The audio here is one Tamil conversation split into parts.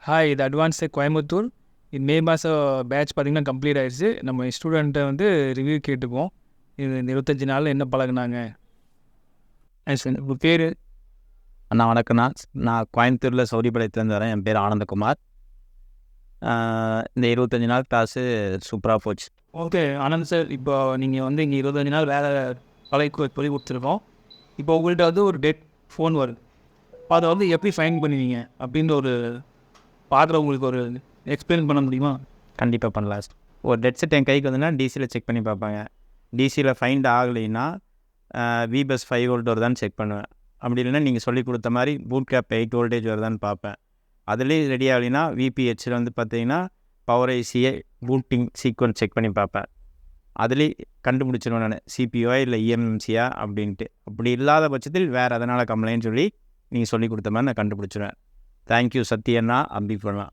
ஹாய், இது அட்வான்ஸ் டெக் கோயம்புத்தூர். மே மாதம் பேட்ச் பார்த்திங்கன்னா கம்ப்ளீட் ஆயிடுச்சு. நம்ம ஸ்டூடெண்ட்டை வந்து ரிவ்யூ கேட்டுக்குவோம். இந்த 25 நாளில் என்ன பழகுனாங்க. சார் உங்கள் பேர்? அண்ணா வணக்கம்ண்ணா. நான் கோயம்புத்தூரில் சௌரிபாளையத்துலேருந்து வரேன். என் பேர் ஆனந்தகுமார். இந்த 25 நாள் கிளாஸு சூப்பராக போச்சு. ஓகே ஆனந்த் சார், இப்போ நீங்கள் வந்து இங்கே 25 நாள் வேலை சொல்லி கொடுத்துருக்கோம். இப்போ உங்கள்கிட்ட வந்து ஒரு டெட் ஃபோன் வருது. அதை வந்து எப்படி ஃபைன் பண்ணுவீங்க அப்படின்ற ஒரு பாத்திரம் உங்களுக்கு ஒரு எக்ஸ்பிளைன் பண்ண முடியுமா? கண்டிப்பாக பண்ணலாம் சார். ஒரு டெட் செட் என் கைக்கு வந்துன்னா டிசியில் செக் பண்ணி பார்ப்பாங்க. டிசியில் ஃபைண்ட் ஆகலைன்னா விபஸ் 5 வோல்ட் வருதான்னு செக் பண்ணுவேன். அப்படி இல்லைன்னா நீங்கள் சொல்லி கொடுத்த மாதிரி பூட் கேப் 8 வோல்டேஜ் வருதான்னு பார்ப்பேன். அதுலேயும் ரெடி ஆகலைன்னா விபிஹெச்சில் வந்து பார்த்தீங்கன்னா பவர் ஐசியை பூட்டிங் சீக்வன்ஸ் செக் பண்ணி பார்ப்பேன். அதுலேயும் கண்டுபிடிச்சிடுவேன் நான் சிபிஓ இல்லை இஎம்எம்சியா அப்படின்ட்டு. அப்படி இல்லாத பட்சத்தில் வேறு அதனால் கம்ப்ளைண்ட் சொல்லி நீங்கள் சொல்லி கொடுத்த மாதிரி நான் கண்டுபிடிச்சிடுவேன். தேங்க்யூ சத்யண்ணா. அப்படி பண்ணலாம்.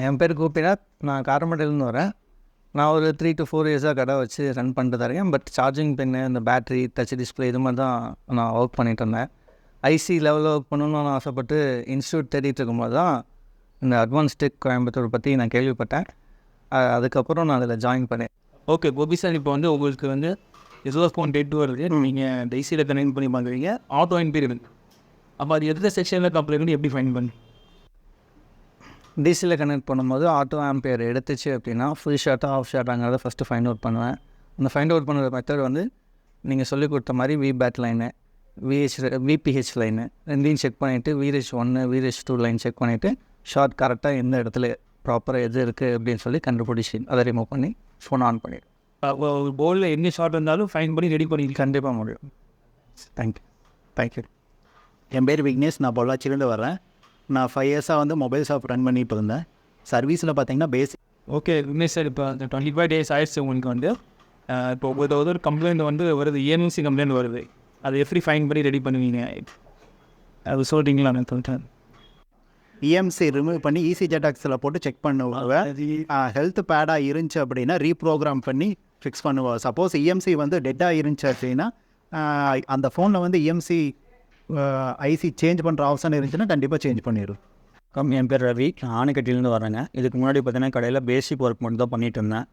என் பேர் கோபிநாத். நான் காரமடையிலேருந்து வரேன். நான் ஒரு 3 to 4 இயர்ஸாக கடை வச்சு ரன் பண்ணிட்டு தரேன். பட் சார்ஜிங் பென்னு, இந்த பேட்ரி, டச் டிஸ்பிளே இது மாதிரி தான் நான் ஒர்க் பண்ணிகிட்டு இருந்தேன். ஐசி லெவலில் ஒர்க் பண்ணணும்னு நான் ஆசைப்பட்டு இன்ஸ்டியூட் தேடிட்டு இருக்கும்போது தான் இந்த அட்வான்ஸ் டெக் கோயம்புத்தூர் பற்றி நான் கேள்விப்பட்டேன். அதுக்கப்புறம் நான் அதில் ஜாயின் பண்ணேன். ஓகே கோபி சார், இப்போ வந்து உங்களுக்கு வந்து ஏதோ ஃபோன் டேட்டு வருது, நீங்கள் டைசியில் கனெக்ட் பண்ணி பார்க்குறீங்க, ஆட்டோ என்கொயரி இருக்குது. அப்போ அது எந்த செக்ஷனில் கம்ப்ளைண்ட் எப்படி ஃபைன் பண்ணி? டிசியில் கனெக்ட் பண்ணும்போது ஆட்டோ ஆம்பியர் எடுத்துச்சு அப்படின்னா ஃபுல் ஷார்ட்டாக ஆஃப் ஷார்ட்டாங்கிறத ஃபஸ்ட்டு ஃபைண்ட் அவுட் பண்ணுவேன். அந்த ஃபைண்ட் அவுட் பண்ணுற மெத்தட் வந்து நீங்கள் சொல்லிக் கொடுத்த மாதிரி விபேட் லைனு, விபிஹெச் லைனு ரெண்டையும் செக் பண்ணிவிட்டு VRECH 1 VRECH 2 லைன் செக் பண்ணிவிட்டு ஷார்ட் கரெக்டாக எந்த இடத்துல ப்ராப்பராக எது இருக்குது அப்படின்னு சொல்லி கண்டுபிடிச்சி அதை ரிமூவ் பண்ணி ஃபோன் ஆன் பண்ணிவிடும். ஒரு போர்டில் எங்கே ஷார்ட் இருந்தாலும் ஃபைன் பண்ணி ரெடி பண்ணி கண்டிப்பாக முடியும். தேங்க்யூ. என் பேர் விக்னேஷ். நான் பொள்ளாச்சிலேருந்து வரேன். நான் 5 இயர்ஸாக வந்து மொபைல் ஷாப் ரன் பண்ணிட்டு இருந்தேன். சர்வீஸில் பார்த்தீங்கன்னா பேசிக். ஓகே விக்னேஷ் சார், இப்போ அந்த 25 days ஆயிடுச்சு உங்களுக்கு வந்து. இப்போ ஒரு கம்ப்ளைண்ட் வந்து வருது, இஎம்சி கம்ப்ளைண்ட் வருது, அதை எப்படி ஃபைன் பண்ணி ரெடி பண்ணுவீங்க? அது சொல்கிறீங்களா? நான் சொல்லிட்டேன். இஎம்சி ரிமூவ் பண்ணி ஈஸி ஜெட்டாக்ஸில் போட்டு செக் பண்ணுவாங்க. ஹெல்த் பேடாக இருந்துச்சு அப்படின்னா ரீப்ரோக்ராம் பண்ணி ஃபிக்ஸ் பண்ணுவாங்க. சப்போஸ் இஎம்சி வந்து டெட்டாக இருந்துச்சு அப்படின்னா அந்த ஃபோனில் வந்து இஎம்சி ஐசி சேஞ்ச் பண்ணுற ஆப்ஷன் இருந்துச்சுன்னா கண்டிப்பாக சேஞ்ச் பண்ணிடும். என் பேர் ரவி. நான் ஆணைக்கட்டிலேருந்து வரேங்க. இதுக்கு முன்னாடி பார்த்தீங்கன்னா கடையில் பேசிக் ஒர்க் மட்டும் தான் பண்ணிகிட்டு இருந்தேன்.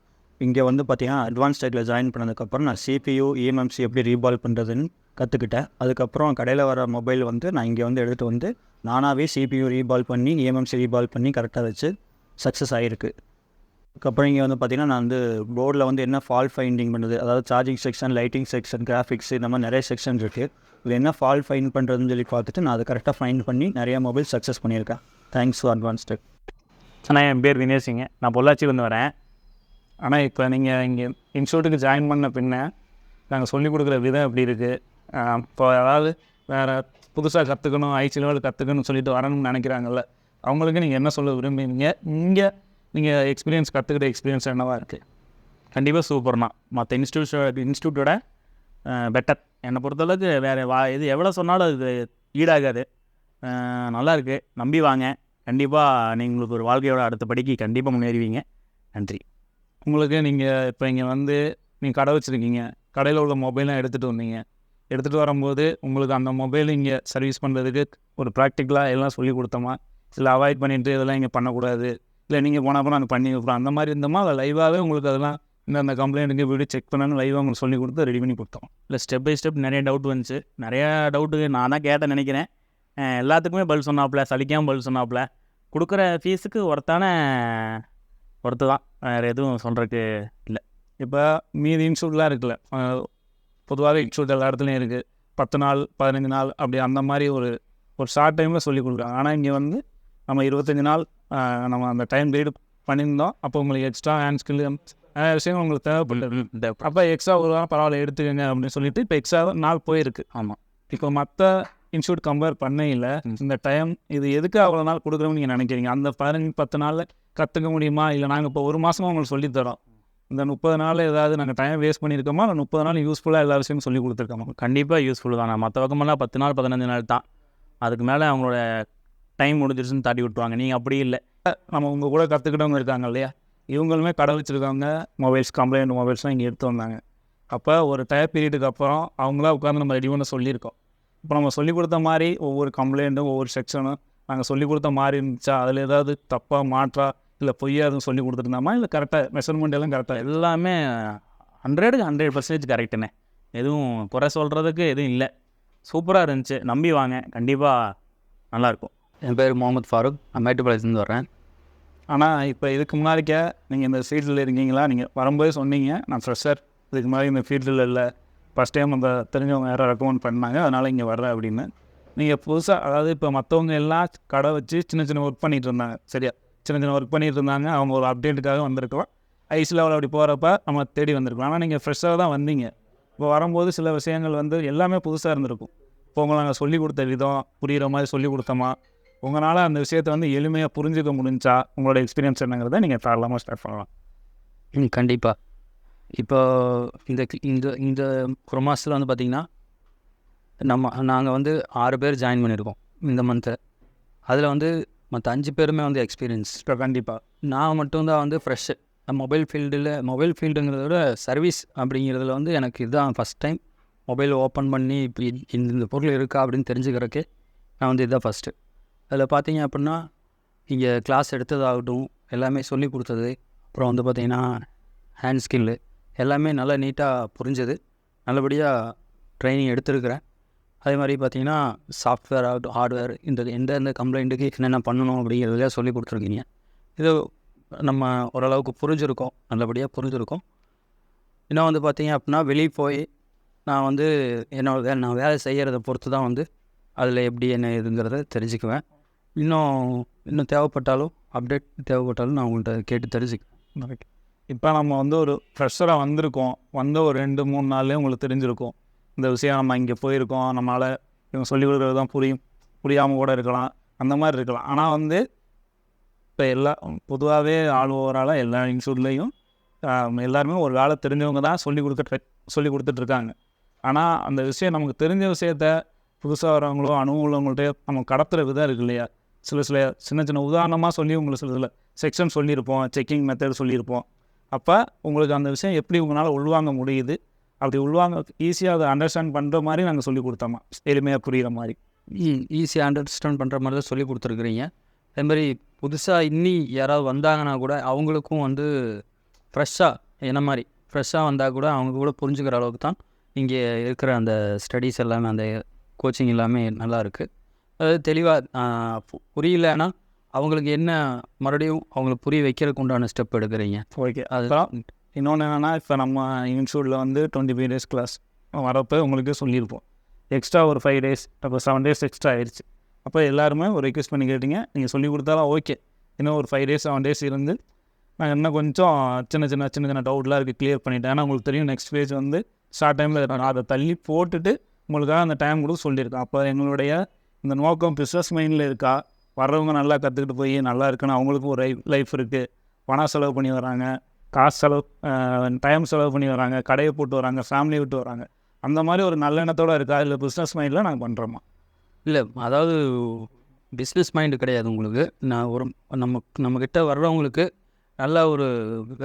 இங்கே வந்து பார்த்தீங்கன்னா அட்வான்ஸ் டெக்கில் ஜாயின் பண்ணதுக்கப்புறம் நான் CPU EMMC எப்படி ரீபால் பண்ணுறதுன்னு கற்றுக்கிட்டேன். அதுக்கப்புறம் கடையில் வர மொபைல் வந்து நான் இங்கே வந்து எடுத்துகிட்டு வந்து நானாகவே CPU ரீபால் பண்ணி EMMC ரீபால் பண்ணி கரெக்டாக வச்சு சக்ஸஸ் ஆகிருக்கு. அதுக்கப்புறம் இங்கே வந்து பார்த்திங்கன்னா நான் வந்து போர்டில் வந்து என்ன ஃபால்ட் ஃபைண்டிங் பண்ணுறது, அதாவது charging section, lighting section, graphics, இந்த மாதிரி நிறைய செக்ஷன் இருக்குது. இது என்ன ஃபால்ட் ஃபைன் பண்ணுறதுன்னு சொல்லி பார்த்துட்டு நான் அதை கரெக்டாக ஃபைன் பண்ணி நிறையா மொபைல் சக்ஸஸ் பண்ணியிருக்கேன். Thanks to advance tech. ஆனால் என் பேர் வினேஷிங்க. நான் பொள்ளாச்சியிலேருந்து வரேன். ஆனால் இப்போ நீங்கள் இங்கே இன்ஸ்டியூட்டுக்கு ஜாயின் பண்ண பின்ன நாங்கள் சொல்லிக் கொடுக்குற விதம் எப்படி இருக்குது, இப்போ அதாவது வேறு புதுசாக கற்றுக்கணும், ஐசி லெவலில் கற்றுக்கணும்னு சொல்லிட்டு வரணும்னு நினைக்கிறாங்கல்ல, அவங்களுக்கு நீங்கள் என்ன சொல்ல விரும்புவீங்க? இங்கே நீங்கள் கற்றுக்கிட்ட எக்ஸ்பீரியன்ஸ் என்னவாக இருக்குது? கண்டிப்பாக சூப்பர்ண்ணா. மற்ற இன்ஸ்டியூட்டோட பெட்டர். என்னை பொறுத்தளவுக்கு வேறு இது எவ்வளோ சொன்னாலும் அது ஈடாகாது. நல்லாயிருக்கு. நம்பி வாங்க. கண்டிப்பாக உங்களுக்கு ஒரு வாழ்க்கையோட அடுத்த படிக்கு கண்டிப்பாக முன்னேறுவீங்க. நன்றி. உங்களுக்கு நீங்கள் இப்போ இங்கே வந்து நீங்கள் கடை வச்சுருக்கீங்க, கடையில் உள்ள மொபைலாம் எடுத்துகிட்டு வந்தீங்க. எடுத்துகிட்டு வரும்போது உங்களுக்கு அந்த மொபைல் இங்கே சர்வீஸ் பண்ணுறதுக்கு ஒரு ப்ராக்டிக்கலாக எல்லாம் சொல்லி கொடுத்தோமா, இல்லை அவாய்ட் பண்ணிவிட்டு இதெல்லாம் இங்கே பண்ணக்கூடாது, இல்லை நீங்கள் போனப்போ நாங்கள் பண்ணி வைப்போம் அந்த மாதிரி இருந்தோமா, இல்லை லைவாகவே உங்களுக்கு அதெல்லாம் இந்த கம்ப்ளைண்ட்டுக்கு வீடியோ செக் பண்ணணும்னு லைவாக உங்களுக்கு சொல்லி கொடுத்து ரெடி பண்ணி கொடுத்தோம்? இல்லை, ஸ்டெப் பை ஸ்டெப் நிறைய டவுட் வந்துச்சு. நிறையா டவுட்டுக்கு நான் தான் கேட்டேன் நினைக்கிறேன். எல்லாத்துக்குமே பதில் சொன்னாப்புல, சலிக்காமல் பதில் சொன்னாப்புல. கொடுக்குற ஃபீஸுக்கு ஒருத்து தான். வேறு எதுவும் சொல்கிறதுக்கு இல்லை. இப்போ மீதி இன்ஸ்டியூட்லாம் இருக்குல்ல, பொதுவாகவே இன்ஸ்டியூட் எல்லா இடத்துலையும் இருக்குது, 10 நாள் 15 நாள் அப்படி அந்த மாதிரி ஒரு ஷார்ட் டைமில் சொல்லி கொடுக்குறாங்க. ஆனால் இங்கே வந்து நம்ம 25 நாள் நம்ம அந்த டைம் ரீடு பண்ணியிருந்தோம். அப்போ உங்களுக்கு எக்ஸ்ட்ரா ஹேண்ட் ஸ்கில் நிறைய விஷயங்கள் உங்களுக்கு தேவைப்படுது. அப்போ எக்ஸ்ட்ரா ஒரு வாரம் பரவாயில்ல எடுத்துக்கங்க அப்படின்னு சொல்லிட்டு இப்போ எக்ஸ்ட்ரா நாள் போயிருக்கு. ஆமாம். இப்போ மற்ற இன்ஸ்டியூட் கம்பேர் பண்ணையில் இந்த டைம் இது எதுக்கு அவ்வளோ நாள் கொடுக்குறோம்னு நீங்கள் நினைக்கிறீங்க? அந்த 15-10 நாளில் கற்றுக்க முடியுமா? இல்லை நாங்கள் இப்போ ஒரு மாதமாக உங்களுக்கு சொல்லித்தரோம், இந்த 30 நாள் ஏதாவது நாங்கள் டைம் வேஸ்ட் பண்ணியிருக்கோமா, இல்லை 30 நாள் யூஸ்ஃபுல்லாக எல்லா விஷயமும் சொல்லி கொடுத்துருக்கோமா? கண்டிப்பாக யூஸ்ஃபுல் தான். நான் மற்ற பக்கமெல்லாம் 10 நாள் 15 நாள் தான். அதுக்கு மேலே அவங்களோட டைம் முடிஞ்சிருச்சுன்னு தாட்டி விட்டுருவாங்க. நீங்கள் அப்படி இல்லை. நம்ம உங்கள் கூட கற்றுக்கிட்டவங்க இருக்காங்க இல்லையா, இவங்களுமே கடை வச்சுருக்காங்க, மொபைல்ஸ்லாம் இங்கே எடுத்து வந்தாங்க. அப்போ ஒரு டைம் பீரியடுக்கு அப்புறம் அவங்களா உட்காந்து நம்ம ரெடி பண்ண சொல்லியிருக்கோம். இப்போ நம்ம சொல்லிக் கொடுத்த மாதிரி ஒவ்வொரு கம்ப்ளைண்ட்டும் ஒவ்வொரு செக்ஷனும் நாங்கள் சொல்லிக் கொடுத்த மாதிரி இருந்துச்சா, அதில் ஏதாவது தப்பாக மாற்றா இல்லை பொய்யா எதுவும் சொல்லி கொடுத்துருந்தாமா, இல்லை கரெக்டாக மெஷர்மெண்ட் எல்லாம் கரெக்டாக? எல்லாமே 100க்கு 100% கரெக்டுண்ணே. எதுவும் குறை சொல்கிறதுக்கு எதுவும் இல்லை. சூப்பராக இருந்துச்சு. நம்பி வாங்க, கண்டிப்பாக நல்லாயிருக்கும். என் பேர் முகமது ஃபாரூக், நான் மேட்டுப்பாளையத்துலேருந்து வரேன். ஆனால் இப்போ இதுக்கு முன்னாடிக்க நீங்கள் இந்த ஃபீல்டில் இருக்கீங்களா? நீங்கள் வரும்போது சொன்னீங்க நான் ஃப்ரெஷர், இதுக்கு முன்னாடி இந்த ஃபீல்டில் இல்லை, ஃபஸ்ட் டைம் நம்ம தெரிஞ்சவங்க யாரோ ரெக்கமெண்ட் பண்ணாங்க, அதனால் இங்கே வர்றேன் அப்படின்னு. நீங்கள் புதுசாக, அதாவது இப்போ மற்றவங்க எல்லாம் கடை வச்சு சின்ன சின்ன ஒர்க் பண்ணிகிட்டு இருந்தாங்க, சரியா? சின்ன சின்ன ஒர்க் பண்ணிகிட்டு இருந்தாங்க, அவங்க ஒரு அப்டேட்டுக்காக வந்திருக்கலாம், ஐஸ் லெவல் அப்படி போகிறப்ப நம்ம தேடி வந்திருக்கலாம். ஆனால் நீங்கள் ஃப்ரெஷ்ஷாக தான் வந்தீங்க. இப்போ வரும்போது சில விஷயங்கள் வந்து எல்லாமே புதுசாக இருந்திருக்கும். இப்போ உங்களை நாங்கள் சொல்லிக் கொடுத்த விதம் புரிகிற மாதிரி சொல்லிக் கொடுத்தோமா, உங்களால் அந்த விஷயத்தை வந்து எளிமையாக புரிஞ்சுக்க முடிஞ்சா, உங்களோட எக்ஸ்பீரியன்ஸ் என்னங்கிறத நீங்கள் தாராளமாக ஸ்டார்ட் பண்ணலாம். கண்டிப்பாக. இப்போ இந்த இந்த இந்த ஒரு மாதத்தில் வந்து பார்த்திங்கன்னா நாங்கள் வந்து 6 பேர் ஜாயின் பண்ணியிருக்கோம் இந்த மந்த்து. அதில் வந்து மற்ற 5 பேருமே வந்து எக்ஸ்பீரியன்ஸ். இப்போ கண்டிப்பாக நான் மட்டும்தான் வந்து ஃப்ரெஷ்ஷு. மொபைல் ஃபீல்டுங்கிறத விட சர்வீஸ் அப்படிங்கிறதுல வந்து எனக்கு இதுதான் ஃபஸ்ட் டைம் மொபைல் ஓப்பன் பண்ணி இப்போ இந்த பொருள் இருக்கா அப்படின்னு தெரிஞ்சுக்கிறக்கே நான் வந்து இதுதான் ஃபஸ்ட்டு. அதில் பார்த்தீங்க அப்படின்னா இங்கே கிளாஸ் எடுத்ததாகட்டும், எல்லாமே சொல்லி கொடுத்தது, அப்புறம் வந்து பார்த்திங்கன்னா ஹேண்ட் ஸ்கில்லு எல்லாமே நல்லா நீட்டாக புரிஞ்சது. நல்லபடியாக ட்ரைனிங் எடுத்துருக்கிறேன். அதே மாதிரி பார்த்திங்கன்னா சாஃப்ட்வேர் ஆகட்டும், ஹார்ட்வேர், எந்தெந்த கம்ப்ளைண்ட்டுக்கு என்னென்ன பண்ணணும் அப்படிங்கிறதுலாம் சொல்லி கொடுத்துருக்கீங்க. இது நம்ம ஓரளவுக்கு புரிஞ்சுருக்கோம், நல்லபடியாக புரிஞ்சுருக்கோம். இன்னும் வந்து பார்த்திங்க அப்படின்னா வெளியே போய் நான் வந்து நான் வேலை செய்கிறத பொறுத்து தான் வந்து அதில் எப்படி என்ன இதுங்கிறத தெரிஞ்சுக்குவேன். இன்னும் தேவைப்பட்டாலும் அப்டேட் தேவைப்பட்டாலும் நான் உங்கள்கிட்ட கேட்டு தெரிஞ்சுக்குவேன். இப்போ நம்ம வந்து ஒரு ஃப்ரெஷராக வந்திருக்கோம், வந்த ஒரு 2-3 நாள்லேயே உங்களுக்கு தெரிஞ்சிருக்கும் இந்த விஷயம். நம்ம இங்கே போயிருக்கோம், நம்மளால் இவங்க சொல்லிக் கொடுக்குறது தான் புரியாமல் கூட இருக்கலாம், அந்த மாதிரி இருக்கலாம். ஆனால் வந்து இப்போ பொதுவாகவே ஆள் ஓவராலாக எல்லா இன்ஸ்டியூட்லேயும் எல்லாருமே ஒரு வேலை தெரிஞ்சவங்க தான் சொல்லி கொடுத்துட்ருக்காங்க. ஆனால் அந்த விஷயம் நமக்கு தெரிஞ்ச விஷயத்த புதுசாக வரவங்களோ அனுபவங்களோட நம்ம கடத்துகிற விதம் இருக்கு இல்லையா? சின்ன சின்ன உதாரணமாக சொல்லி உங்களுக்கு சில செக்ஷன் சொல்லியிருப்போம், செக்கிங் மெத்தட் சொல்லியிருப்போம். அப்போ உங்களுக்கு அந்த விஷயம் எப்படி உங்களால் உள்வாங்க முடியுது, அப்படி உள்வாங்க ஈஸியாக அதை அண்டர்ஸ்டாண்ட் பண்ணுற மாதிரி நாங்கள் சொல்லி கொடுத்தோமா, எளிமையாக புரிகிற மாதிரி? ஈஸியாக அண்டர்ஸ்டாண்ட் பண்ணுற மாதிரி தான் சொல்லி கொடுத்துருக்குறீங்க. அதேமாதிரி புதுசாக யாராவது வந்தாங்கன்னா கூட அவங்களுக்கும் வந்து என்ன மாதிரி ஃப்ரெஷ்ஷாக வந்தால் கூட அவங்க கூட புரிஞ்சுக்கிற அளவுக்கு தான் இங்கே இருக்கிற அந்த ஸ்டடீஸ் எல்லாமே, அந்த கோச்சிங் எல்லாமே நல்லா இருக்குது. அதாவது தெளிவாக புரியலன்னா அவங்களுக்கு என்ன மறுபடியும் அவங்களுக்கு புரிய வைக்கிறதுக்கு உண்டான ஸ்டெப் எடுக்கிறீங்க. ஓகே, அதுதான். இன்னொன்று என்னென்னா, இப்போ நம்ம இன்ஸ்டியூட்டில் வந்து 25 days கிளாஸ் வரப்போ உங்களுக்கு சொல்லியிருப்போம், எக்ஸ்ட்ரா ஒரு 5 days, அப்போ 7 days எக்ஸ்ட்ரா ஆயிடுச்சு. அப்போ எல்லாருமே ஒரு ரிக்வெஸ்ட் பண்ணி கேட்டிங்க, நீங்கள் சொல்லி கொடுத்தாலும் ஓகே, இன்னும் ஒரு 5 days 7 days இருந்து நாங்கள் இன்னும் கொஞ்சம் சின்ன சின்ன டவுட்லாம் இருக்குது கிளியர் பண்ணிவிட்டேன். ஏன்னா உங்களுக்கு தெரியும் நெக்ஸ்ட் பேஜ் வந்து ஷார்ட் டைமில் அதை தள்ளி போட்டுட்டு உங்களுக்காக அந்த டைம் கூட சொல்லியிருக்கோம். அப்போ எங்களுடைய இந்த நோக்கம் பிஸ்னஸ் மைண்டில் இருக்கா, வர்றவங்க நல்லா கற்றுக்கிட்டு போய் நல்லா இருக்குன்னு அவங்களுக்கும் ஒரு லைஃப் இருக்குது, பணம் செலவு பண்ணி வராங்க, காசு செலவு டைம் செலவு பண்ணி வராங்க, கடையை போட்டு வராங்க, ஃபேமிலியை விட்டு வராங்க, அந்த மாதிரி ஒரு நல்ல எண்ணத்தோடு இருக்கா, இல்லை பிஸ்னஸ் மைண்டில் நாங்கள் பண்ணுறோமா? இல்லை, அதாவது பிஸ்னஸ் மைண்டு கிடையாது உங்களுக்கு. நான் நம்மக்கிட்ட வர்றவங்களுக்கு நல்ல ஒரு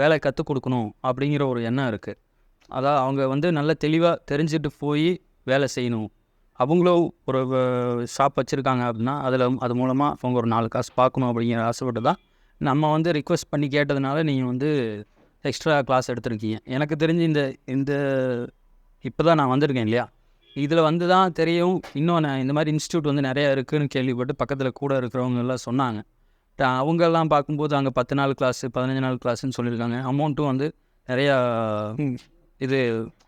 வேலை கற்றுக் கொடுக்கணும் அப்படிங்கிற ஒரு எண்ணம் இருக்குது. அதாவது அவங்க வந்து நல்ல தெளிவாக தெரிஞ்சுட்டு போய் வேலை செய்யணும். அவங்களும் ஒரு ஷாப் வச்சுருக்காங்க அப்படின்னா அது மூலமாக அவங்க ஒரு 4 காசு பார்க்கணும் அப்படிங்கிற ஆசைப்பட்டு தான் நம்ம வந்து ரிக்வெஸ்ட் பண்ணி கேட்டதுனால நீங்கள் வந்து எக்ஸ்ட்ரா கிளாஸ் எடுத்திருக்கீங்க. எனக்கு தெரிஞ்சு இந்த இப்போ தான் நான் வந்திருக்கேன் இல்லையா, இதில் வந்து தான் தெரியும். இன்னும் நான் இந்த மாதிரி இன்ஸ்டியூட் வந்து நிறையா இருக்குதுன்னு கேள்விப்பட்டு பக்கத்தில் கூட இருக்கிறவங்க எல்லாம் சொன்னாங்க. அவங்கெல்லாம் பார்க்கும்போது அங்கே 10 நாள் கிளாஸு 15 நாள் கிளாஸுன்னு சொல்லியிருக்காங்க. அமௌண்ட்டும் வந்து நிறையா இது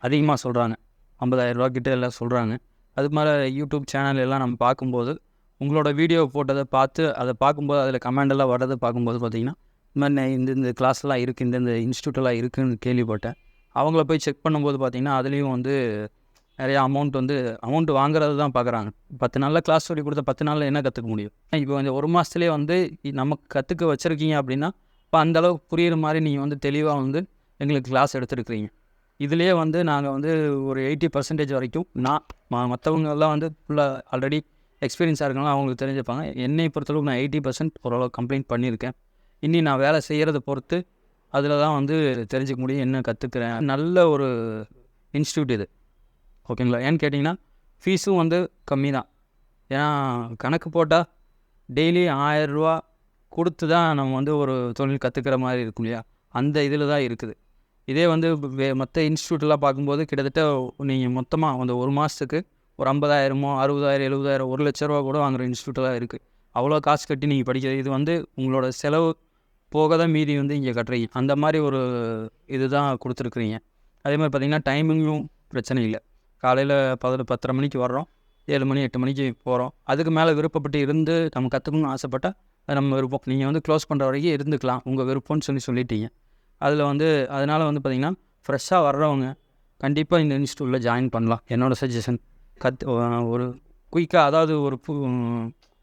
அதிகமாக சொல்கிறாங்க, 50,000 ரூபா கிட்ட எல்லாம் சொல்கிறாங்க. அது மாதிரி யூடியூப் சேனல் எல்லாம் நம்ம பார்க்கும்போது உங்களோட வீடியோ போட்டதை பார்த்து அதை பார்க்கும்போது அதில் கமெண்டெல்லாம் வர்றதை பார்க்கும்போது பார்த்திங்கன்னா இந்த மாதிரி இந்த கிளாஸ்லாம் இருக்குது, இந்த இன்ஸ்டியூட்டெல்லாம் இருக்குதுன்னு கேள்விப்பட்டேன். அவங்கள போய் செக் பண்ணும்போது பார்த்திங்கன்னா அதுலேயும் வந்து நிறையா அமௌண்ட் வாங்குறது தான் பார்க்குறாங்க. 10 நாளில் கிளாஸ் சொல்லி கொடுத்த 10 நாளில் என்ன கற்றுக்க முடியும்? இப்போ இந்த 1 மாதத்துலேயே வந்து நமக்கு கற்றுக்க வச்சுருக்கீங்க அப்படின்னா இப்போ அந்தளவுக்கு புரிகிற மாதிரி நீங்கள் வந்து தெளிவாக வந்து எங்களுக்கு கிளாஸ் எடுத்துருக்கிறீங்க. இதுலேயே வந்து நாங்கள் வந்து ஒரு 80% வரைக்கும் மற்றவங்கெல்லாம் வந்து ஃபுல்லாக ஆல்ரெடி எக்ஸ்பீரியன்ஸாக இருக்காங்க, அவங்களுக்கு தெரிஞ்சுப்பாங்க. என்னை பொறுத்தளவுக்கு நான் 80% ஓரளவு கம்ப்ளைண்ட் பண்ணியிருக்கேன். இன்னி நான் வேலை செய்கிறத பொறுத்து அதில் தான் வந்து தெரிஞ்சுக்க முடியும் என்ன கற்றுக்கிறேன். நல்ல ஒரு இன்ஸ்டியூட் இது, ஓகேங்களா? ஏன்னு கேட்டிங்கன்னா ஃபீஸும் வந்து கம்மி தான். ஏன்னா கணக்கு போட்டால் டெய்லி 1000 ரூபா கொடுத்து தான் நம்ம வந்து ஒரு தொழில் கற்றுக்கிற மாதிரி இருக்கும் இல்லையா, அந்த இதில் தான் இருக்குது. இதே வந்து மற்ற இன்ஸ்டியூட்லாம் பார்க்கும்போது கிட்டத்தட்ட நீங்கள் மொத்தமாக அந்த ஒரு மாதத்துக்கு ஒரு 50,000 60,000 70,000 1,00,000 கூட வாங்குகிற இன்ஸ்டியூட்டெல்லாம் இருக்குது. அவ்வளோ காசு கட்டி நீங்கள் படிக்கிறது, இது வந்து உங்களோட செலவு போக தான் மீதி வந்து இங்கே கட்டுறீங்க. அந்த மாதிரி ஒரு இது தான் கொடுத்துருக்குறீங்க. அதே மாதிரி பார்த்திங்கன்னா டைமிங்கும் பிரச்சனை இல்லை. காலையில் 10:30 மணிக்கு வர்றோம், 7 மணி 8 மணிக்கு போகிறோம். அதுக்கு மேலே விருப்பப்பட்டு இருந்து நம்ம கற்றுக்கணும்னு ஆசைப்பட்டால் அது நம்ம விருப்பம். நீங்கள் வந்து க்ளோஸ் பண்ணுற வரைக்கும் இருந்துக்கலாம், உங்கள் விருப்பம்னு சொல்லிட்டீங்க. அதில் வந்து அதனால் வந்து பார்த்திங்கன்னா ஃப்ரெஷ்ஷாக வர்றவங்க கண்டிப்பாக இந்த இன்ஸ்டியூட்டில் ஜாயின் பண்ணலாம். என்னோடய சஜஷன் ஒரு குயிக்காக, அதாவது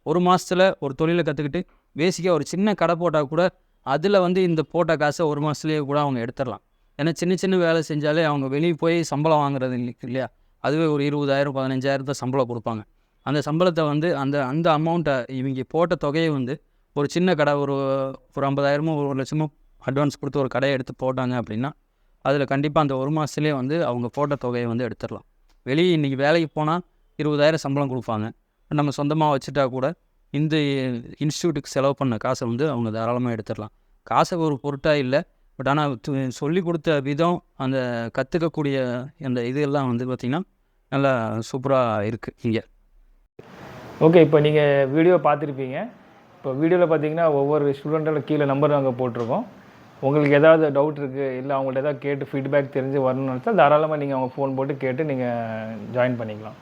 ஒரு மாதத்தில் ஒரு தொழிலை கற்றுக்கிட்டு பேசிக்காக ஒரு சின்ன கடை போட்டால் கூட அதில் வந்து இந்த போட்ட காசை ஒரு மாதத்துலேயே கூட அவங்க எடுத்துடலாம். ஏன்னா சின்ன வேலை செஞ்சாலே அவங்க வெளியே போய் சம்பளம் வாங்குறது இல்லையா, அதுவே ஒரு 20,000 15,000 சம்பளம் கொடுப்பாங்க. அந்த சம்பளத்தை வந்து அந்த அமௌண்ட்டை இவங்க போட்ட தொகையை வந்து ஒரு சின்ன கடை ஒரு 50,000 1,00,000 அட்வான்ஸ் கொடுத்து ஒரு கடையை எடுத்து போட்டாங்க அப்படின்னா அதில் கண்டிப்பாக அந்த ஒரு மாதத்துலேயே வந்து அவங்க போட்ட தொகையை வந்து எடுத்துடலாம். வெளியே இன்றைக்கி வேலைக்கு போனால் 20,000 சம்பளம் கொடுப்பாங்க. நம்ம சொந்தமாக வச்சுட்டா கூட இந்த இன்ஸ்டியூட்டுக்கு செலவு பண்ண காசை வந்து அவங்க தாராளமாக எடுத்துடலாம். காசை ஒரு பொருட்டாக இல்லை, பட் ஆனால் சொல்லி கொடுத்த விதம், அந்த கற்றுக்கக்கூடிய அந்த இதெல்லாம் வந்து பார்த்திங்கன்னா நல்லா சூப்பராக இருக்குது இங்கே. ஓகே, இப்போ நீங்கள் வீடியோ பார்த்துருப்பீங்க. இப்போ வீடியோவில் பார்த்தீங்கன்னா ஒவ்வொரு ஸ்டூடெண்ட்டோட கீழே நம்பர் நாங்கள் போட்டிருக்கோம். உங்களுக்கு ஏதாவது டவுட் இருக்குது, இல்லை அவங்கள்ட்ட ஏதாவது கேட்டு ஃபீட்பேக் தெரிஞ்சு வரணும்னு நினச்சா தாராளமாக நீங்கள் அவங்க ஃபோன் போட்டு கேட்டு நீங்கள் ஜாயின் பண்ணிக்கலாம்.